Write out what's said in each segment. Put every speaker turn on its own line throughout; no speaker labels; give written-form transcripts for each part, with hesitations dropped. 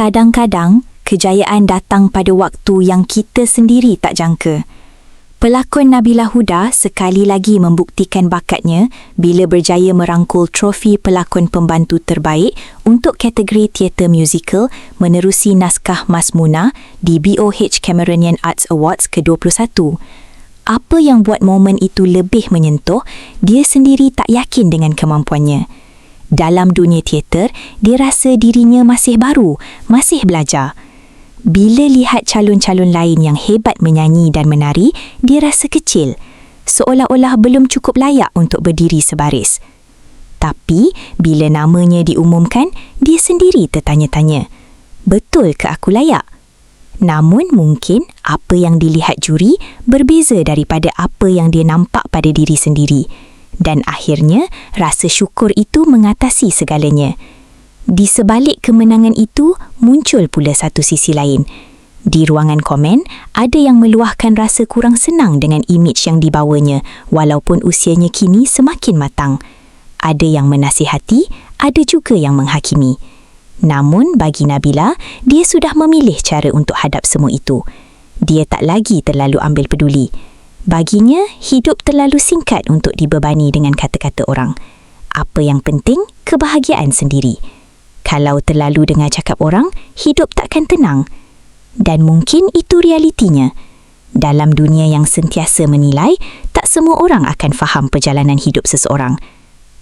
Kadang-kadang, kejayaan datang pada waktu yang kita sendiri tak jangka. Pelakon Nabila Huda sekali lagi membuktikan bakatnya bila berjaya merangkul trofi pelakon pembantu terbaik untuk kategori teater musikal menerusi naskah Masmuna di BOH Cameronian Arts Awards ke-21. Apa yang buat momen itu lebih menyentuh, dia sendiri tak yakin dengan kemampuannya. Dalam dunia teater, dia rasa dirinya masih baru, masih belajar. Bila lihat calon-calon lain yang hebat menyanyi dan menari, dia rasa kecil, seolah-olah belum cukup layak untuk berdiri sebaris. Tapi, bila namanya diumumkan, dia sendiri tertanya-tanya, betul ke aku layak? Namun mungkin apa yang dilihat juri berbeza daripada apa yang dia nampak pada diri sendiri. Dan akhirnya, rasa syukur itu mengatasi segalanya. Di sebalik kemenangan itu, muncul pula satu sisi lain. Di ruangan komen, ada yang meluahkan rasa kurang senang dengan imej yang dibawanya walaupun usianya kini semakin matang. Ada yang menasihati, ada juga yang menghakimi. Namun bagi Nabila, dia sudah memilih cara untuk hadap semua itu. Dia tak lagi terlalu ambil peduli. Baginya, hidup terlalu singkat untuk dibebani dengan kata-kata orang. Apa yang penting, kebahagiaan sendiri. Kalau terlalu dengar cakap orang, hidup takkan tenang. Dan mungkin itu realitinya. Dalam dunia yang sentiasa menilai, tak semua orang akan faham perjalanan hidup seseorang.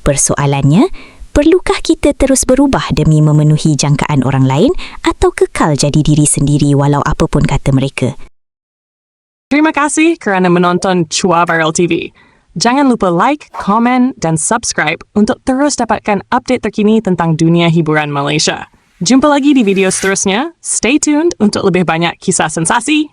Persoalannya, perlukah kita terus berubah demi memenuhi jangkaan orang lain atau kekal jadi diri sendiri walau apapun kata mereka?
Terima kasih kerana menonton Chua Viral TV. Jangan lupa like, komen dan subscribe untuk terus dapatkan update terkini tentang dunia hiburan Malaysia. Jumpa lagi di video seterusnya. Stay tuned untuk lebih banyak kisah sensasi.